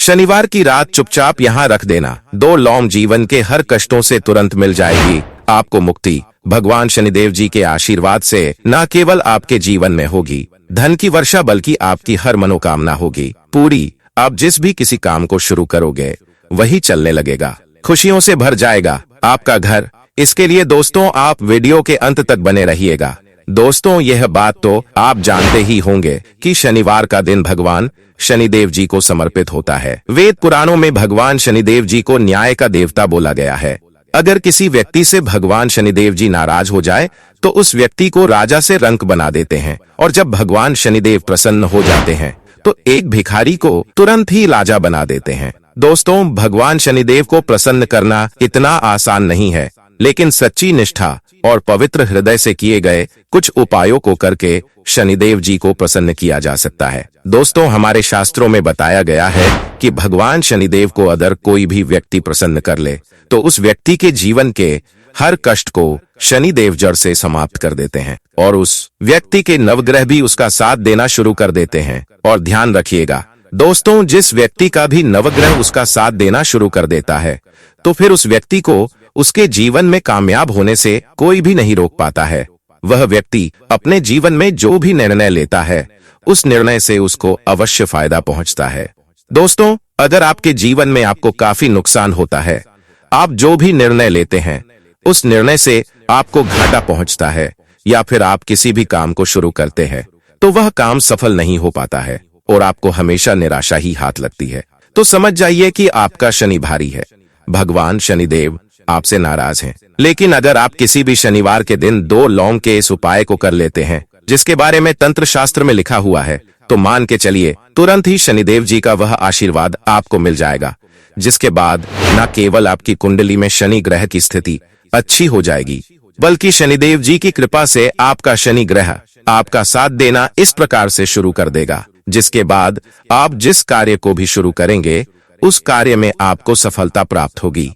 शनिवार की रात चुपचाप यहाँ रख देना। 2 लौंग जीवन के हर कष्टों से तुरंत मिल जाएगी आपको मुक्ति। भगवान शनिदेव जी के आशीर्वाद से न केवल आपके जीवन में होगी धन की वर्षा, बल्कि आपकी हर मनोकामना होगी पूरी। आप जिस भी किसी काम को शुरू करोगे वही चलने लगेगा, खुशियों से भर जाएगा आपका घर। इसके लिए दोस्तों आप वीडियो के अंत तक बने रहिएगा। दोस्तों यह बात तो आप जानते ही होंगे कि शनिवार का दिन भगवान शनिदेव जी को समर्पित होता है। वेद पुराणों में भगवान शनिदेव जी को न्याय का देवता बोला गया है। अगर किसी व्यक्ति से भगवान शनिदेव जी नाराज हो जाए तो उस व्यक्ति को राजा से रंक बना देते हैं, और जब भगवान शनिदेव प्रसन्न हो जाते हैं तो एक भिखारी को तुरंत ही राजा बना देते हैं। दोस्तों भगवान शनिदेव को प्रसन्न करना इतना आसान नहीं है, लेकिन सच्ची निष्ठा और पवित्र हृदय से किए गए कुछ उपायों को करके शनिदेव जी को प्रसन्न किया जा सकता है। दोस्तों हमारे शास्त्रों में बताया गया है कि भगवान शनिदेव को अगर कोई भी व्यक्ति प्रसन्न कर ले तो उस व्यक्ति के जीवन के हर कष्ट को शनिदेव जड़ से समाप्त कर देते हैं, और उस व्यक्ति के नवग्रह भी उसका साथ देना शुरू कर देते हैं। और ध्यान रखिएगा दोस्तों, जिस व्यक्ति का भी नवग्रह उसका साथ देना शुरू कर देता है तो फिर उस व्यक्ति को उसके जीवन में कामयाब होने से कोई भी नहीं रोक पाता है। वह व्यक्ति अपने जीवन में जो भी निर्णय लेता है उस निर्णय से उसको अवश्य फायदा पहुंचता है। दोस्तों अगर आपके जीवन में आपको काफी नुकसान होता है, आप जो भी निर्णय लेते हैं उस निर्णय से आपको घाटा पहुंचता है, या फिर आप किसी भी काम को शुरू करते हैं तो वह काम सफल नहीं हो पाता है और आपको हमेशा निराशा ही हाथ लगती है, तो समझ जाइए कि आपका शनि भारी है। भगवान शनिदेव आपसे नाराज हैं। लेकिन अगर आप किसी भी शनिवार के दिन 2 लौंग के इस उपाय को कर लेते हैं जिसके बारे में तंत्र शास्त्र में लिखा हुआ है, तो मान के चलिए तुरंत ही शनिदेव जी का वह आशीर्वाद आपको मिल जाएगा, जिसके बाद न केवल आपकी कुंडली में शनि ग्रह की स्थिति अच्छी हो जाएगी, बल्कि शनिदेव जी की कृपा से आपका शनि ग्रह आपका साथ देना इस प्रकार से शुरू कर देगा, जिसके बाद आप जिस कार्य को भी शुरू करेंगे उस कार्य में आपको सफलता प्राप्त होगी।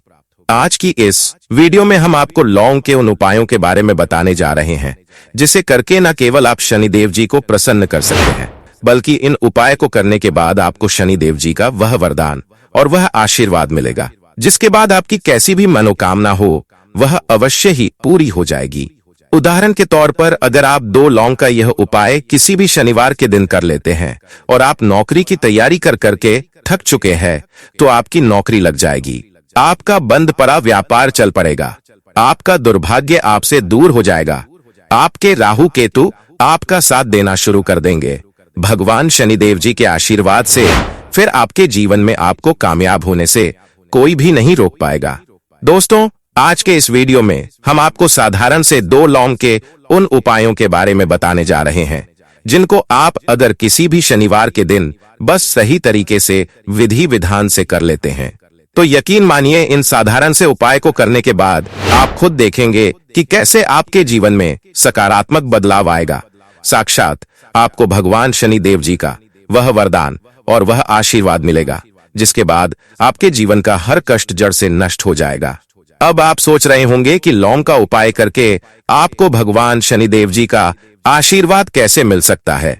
आज की इस वीडियो में हम आपको लौंग के उन उपायों के बारे में बताने जा रहे हैं जिसे करके न केवल आप शनिदेव जी को प्रसन्न कर सकते हैं, बल्कि इन उपाय को करने के बाद आपको शनिदेव जी का वह वरदान और वह आशीर्वाद मिलेगा, जिसके बाद आपकी कैसी भी मनोकामना हो वह अवश्य ही पूरी हो जाएगी। उदाहरण के तौर पर अगर आप 2 लौंग का यह उपाय किसी भी शनिवार के दिन कर लेते हैं और आप नौकरी की तैयारी कर करके थक चुके हैं तो आपकी नौकरी लग जाएगी, आपका बंद पड़ा व्यापार चल पड़ेगा, आपका दुर्भाग्य आपसे दूर हो जाएगा, आपके राहु केतु आपका साथ देना शुरू कर देंगे। भगवान शनिदेव जी के आशीर्वाद से फिर आपके जीवन में आपको कामयाब होने से कोई भी नहीं रोक पाएगा। दोस्तों आज के इस वीडियो में हम आपको साधारण से 2 लौंग के उन उपायों के बारे में बताने जा रहे हैं जिनको आप अगर किसी भी शनिवार के दिन बस सही तरीके से विधि विधान से कर लेते हैं तो यकीन मानिए इन साधारण से उपाय को करने के बाद आप खुद देखेंगे कि कैसे आपके जीवन में सकारात्मक बदलाव आएगा। साक्षात आपको भगवान शनिदेव जी का वह वरदान और वह आशीर्वाद मिलेगा, जिसके बाद आपके जीवन का हर कष्ट जड़ से नष्ट हो जाएगा। अब आप सोच रहे होंगे कि लौंग का उपाय करके आपको भगवान शनिदेव जी का आशीर्वाद कैसे मिल सकता है।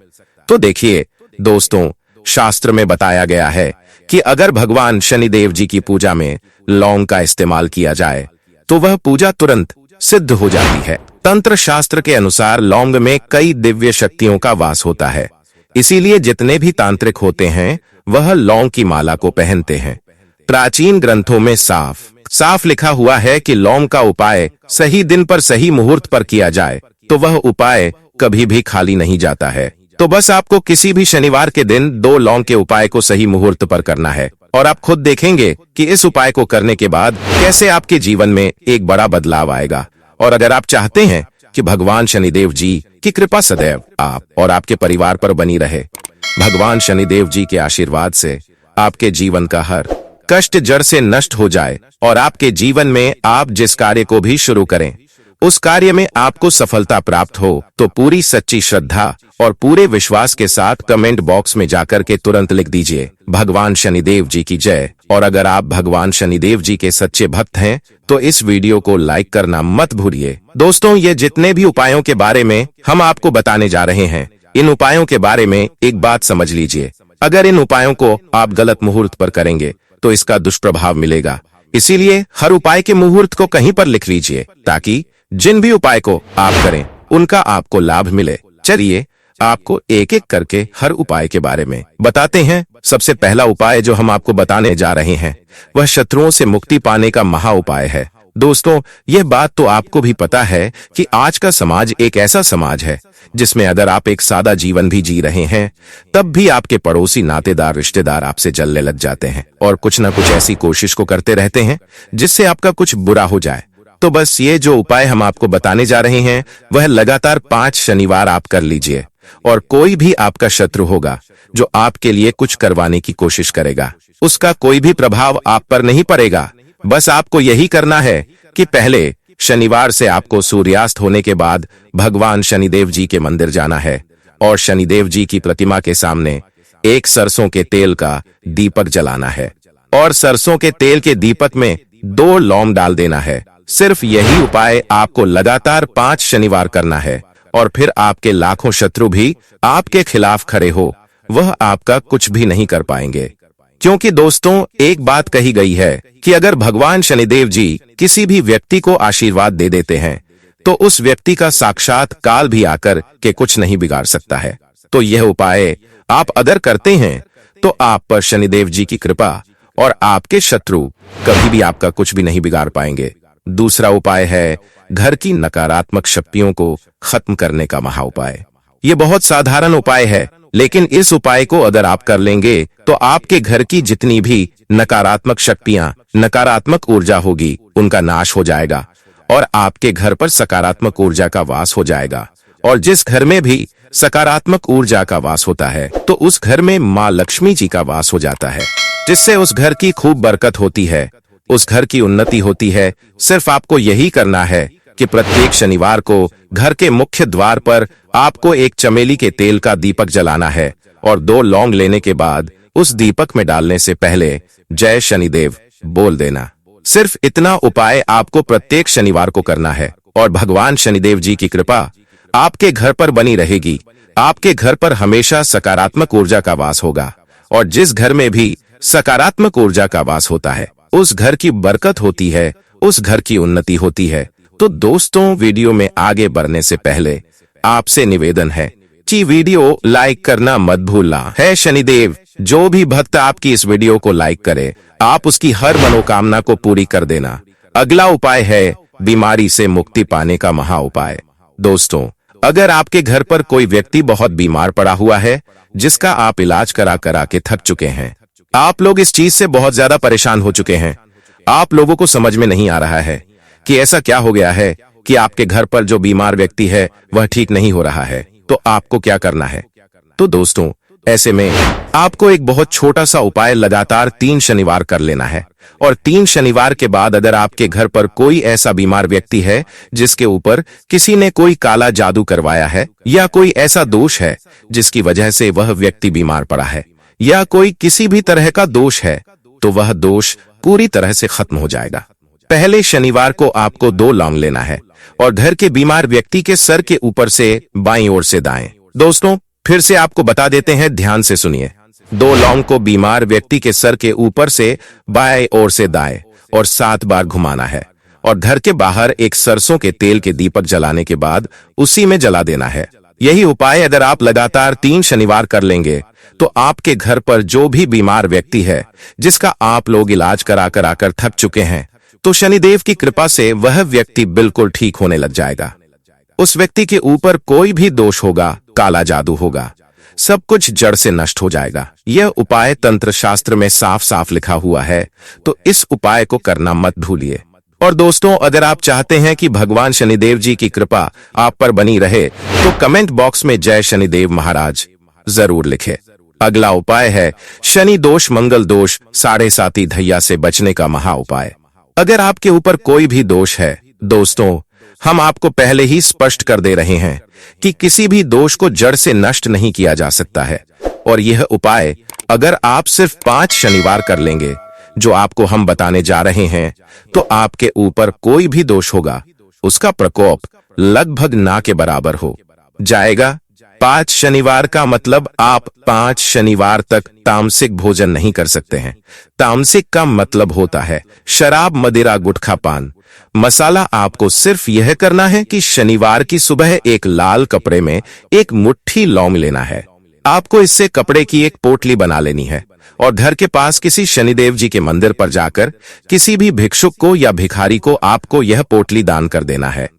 तो देखिए दोस्तों, शास्त्र में बताया गया है कि अगर भगवान शनिदेव जी की पूजा में लौंग का इस्तेमाल किया जाए तो वह पूजा तुरंत सिद्ध हो जाती है। तंत्र शास्त्र के अनुसार लौंग में कई दिव्य शक्तियों का वास होता है, इसीलिए जितने भी तांत्रिक होते हैं वह लौंग की माला को पहनते हैं। प्राचीन ग्रंथों में साफ लिखा हुआ है कि लौंग का उपाय सही दिन पर सही मुहूर्त पर किया जाए तो वह उपाय कभी भी खाली नहीं जाता है। तो बस आपको किसी भी शनिवार के दिन 2 लौंग के उपाय को सही मुहूर्त पर करना है, और आप खुद देखेंगे कि इस उपाय को करने के बाद कैसे आपके जीवन में एक बड़ा बदलाव आएगा। और अगर आप चाहते हैं कि भगवान शनिदेव जी की कृपा सदैव आप और आपके परिवार पर बनी रहे, भगवान शनिदेव जी के आशीर्वाद से आपके जीवन का हर कष्ट जड़ से नष्ट हो जाए और आपके जीवन में आप जिस कार्य को भी शुरू करें उस कार्य में आपको सफलता प्राप्त हो, तो पूरी सच्ची श्रद्धा और पूरे विश्वास के साथ कमेंट बॉक्स में जाकर के तुरंत लिख दीजिए भगवान शनिदेव जी की जय। और अगर आप भगवान शनिदेव जी के सच्चे भक्त हैं तो इस वीडियो को लाइक करना मत भूलिए। दोस्तों ये जितने भी उपायों के बारे में हम आपको बताने जा रहे हैं, इन उपायों के बारे में एक बात समझ लीजिए, अगर इन उपायों को आप गलत मुहूर्त पर करेंगे तो इसका दुष्प्रभाव मिलेगा। इसीलिए हर उपाय के मुहूर्त को कहीं पर लिख लीजिए ताकि जिन भी उपाय को आप करें उनका आपको लाभ मिले। चलिए आपको एक एक करके हर उपाय के बारे में बताते हैं। सबसे पहला उपाय जो हम आपको बताने जा रहे हैं वह शत्रुओं से मुक्ति पाने का महा उपाय है। दोस्तों, यह बात तो आपको भी पता है कि आज का समाज एक ऐसा समाज है जिसमें अगर आप एक सादा जीवन भी जी रहे हैं तब भी आपके पड़ोसी, नातेदार, रिश्तेदार आपसे जलने लग जाते हैं और कुछ ना कुछ ऐसी कोशिश को करते रहते हैं जिससे आपका कुछ बुरा हो जाए। तो बस ये जो उपाय हम आपको बताने जा रहे हैं वह लगातार 5 शनिवार आप कर लीजिए और कोई भी आपका शत्रु होगा जो आपके लिए कुछ करवाने की कोशिश करेगा उसका कोई भी प्रभाव आप पर नहीं पड़ेगा। बस आपको यही करना है कि पहले शनिवार से आपको सूर्यास्त होने के बाद भगवान शनिदेव जी के मंदिर जाना है और शनिदेव जी की प्रतिमा के सामने एक सरसों के तेल का दीपक जलाना है और सरसों के तेल के दीपक में 2 लौंग डाल देना है। सिर्फ यही उपाय आपको लगातार 5 शनिवार करना है और फिर आपके लाखों शत्रु भी आपके खिलाफ खड़े हो वह आपका कुछ भी नहीं कर पाएंगे। क्योंकि दोस्तों, एक बात कही गई है कि अगर भगवान शनिदेव जी किसी भी व्यक्ति को आशीर्वाद दे देते हैं तो उस व्यक्ति का साक्षात काल भी आकर के कुछ नहीं बिगाड़ सकता है। तो यह उपाय आप अगर करते हैं तो आप पर शनिदेव जी की कृपा और आपके शत्रु कभी भी आपका कुछ भी नहीं बिगाड़ पाएंगे। दूसरा उपाय है घर की नकारात्मक शक्तियों को खत्म करने का महा उपाय। ये बहुत साधारण उपाय है, लेकिन इस उपाय को अगर आप कर लेंगे तो आपके घर की जितनी भी नकारात्मक शक्तियां, नकारात्मक ऊर्जा होगी उनका नाश हो जाएगा और आपके घर पर सकारात्मक ऊर्जा का वास हो जाएगा। और जिस घर में भी सकारात्मक ऊर्जा का वास होता है तो उस घर में माँ लक्ष्मी जी का वास हो जाता है, जिससे उस घर की खूब बरकत होती है, उस घर की उन्नति होती है। सिर्फ आपको यही करना है कि प्रत्येक शनिवार को घर के मुख्य द्वार पर आपको एक चमेली के तेल का दीपक जलाना है और 2 लौंग लेने के बाद उस दीपक में डालने से पहले जय शनिदेव बोल देना। सिर्फ इतना उपाय आपको प्रत्येक शनिवार को करना है और भगवान शनिदेव जी की कृपा आपके घर पर बनी रहेगी। आपके घर पर हमेशा सकारात्मक ऊर्जा का वास होगा और जिस घर में भी सकारात्मक ऊर्जा का वास होता है उस घर की बरकत होती है, उस घर की उन्नति होती है। तो दोस्तों, वीडियो में आगे बढ़ने से पहले आपसे निवेदन है कि वीडियो लाइक करना मत भूलना है। शनिदेव जो भी भक्त आपकी इस वीडियो को लाइक करे आप उसकी हर मनोकामना को पूरी कर देना। अगला उपाय है बीमारी से मुक्ति पाने का महा उपाय। दोस्तों, अगर आपके घर पर कोई व्यक्ति बहुत बीमार पड़ा हुआ है जिसका आप इलाज करा करा के थक चुके हैं, आप लोग इस चीज से बहुत ज्यादा परेशान हो चुके हैं, आप लोगों को समझ में नहीं आ रहा है कि ऐसा क्या हो गया है कि आपके घर पर जो बीमार व्यक्ति है वह ठीक नहीं हो रहा है, तो आपको क्या करना है। तो दोस्तों, ऐसे में आपको एक बहुत छोटा सा उपाय लगातार 3 शनिवार कर लेना है और 3 शनिवार के बाद अगर आपके घर पर कोई ऐसा बीमार व्यक्ति है जिसके ऊपर किसी ने कोई काला जादू करवाया है या कोई ऐसा दोष है जिसकी वजह से वह व्यक्ति बीमार पड़ा है या कोई किसी भी तरह का दोष है, तो वह दोष पूरी तरह से खत्म हो जाएगा। पहले शनिवार को आपको 2 लौंग लेना है और घर के बीमार व्यक्ति के सर के ऊपर से बाईं ओर से दाएं। दोस्तों, फिर से आपको बता देते हैं, ध्यान से सुनिए। 2 लौंग को बीमार व्यक्ति के सर के ऊपर से बाएं ओर से दाएं और 7 बार घुमाना है और घर के बाहर एक सरसों के तेल के दीपक जलाने के बाद उसी में जला देना है। यही उपाय अगर आप लगातार 3 शनिवार कर लेंगे तो आपके घर पर जो भी बीमार व्यक्ति है जिसका आप लोग इलाज करा करा कर थक चुके हैं, तो शनिदेव की कृपा से वह व्यक्ति बिल्कुल ठीक होने लग जाएगा। उस व्यक्ति के ऊपर कोई भी दोष होगा, काला जादू होगा, सब कुछ जड़ से नष्ट हो जाएगा। यह उपाय तंत्र शास्त्र में साफ साफ लिखा हुआ है, तो इस उपाय को करना मत भूलिए। और दोस्तों, अगर आप चाहते हैं कि भगवान शनिदेव जी की कृपा आप पर बनी रहे तो कमेंट बॉक्स में जय शनिदेव महाराज जरूर लिखें। अगला उपाय है शनि दोष, मंगल दोष, 7.5 धैया से बचने का महा उपाय। अगर आपके ऊपर कोई भी दोष है, दोस्तों, हम आपको पहले ही स्पष्ट कर दे रहे हैं कि किसी भी दोष को जड़ से नष्ट नहीं किया जा सकता है और यह उपाय अगर आप सिर्फ 5 शनिवार कर लेंगे जो आपको हम बताने जा रहे हैं, तो आपके ऊपर कोई भी दोष होगा उसका प्रकोप लगभग ना के बराबर हो जाएगा। 5 शनिवार का मतलब आप 5 शनिवार तक तामसिक भोजन नहीं कर सकते हैं। तामसिक का मतलब होता है शराब, मदिरा, गुटखा, पान मसाला। आपको सिर्फ यह करना है कि शनिवार की सुबह एक लाल कपड़े में एक मुट्ठी लौंग लेना है। आपको इससे कपड़े की एक पोटली बना लेनी है और घर के पास किसी शनिदेव जी के मंदिर पर जाकर किसी भी भिक्षुक को या भिखारी को आपको यह पोटली दान कर देना है।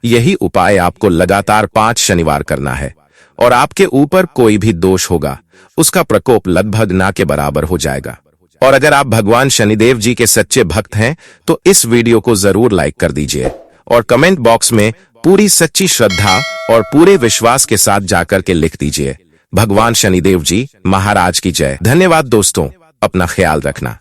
यही उपाय आपको लगातार 5 शनिवार करना है और आपके ऊपर कोई भी दोष होगा उसका प्रकोप लगभग ना के बराबर हो जाएगा। और अगर आप भगवान शनिदेव जी के सच्चे भक्त हैं तो इस वीडियो को जरूर लाइक कर दीजिए और कमेंट बॉक्स में पूरी सच्ची श्रद्धा और पूरे विश्वास के साथ जाकर के लिख दीजिए भगवान शनिदेव जी महाराज की जय। धन्यवाद दोस्तों, अपना ख्याल रखना।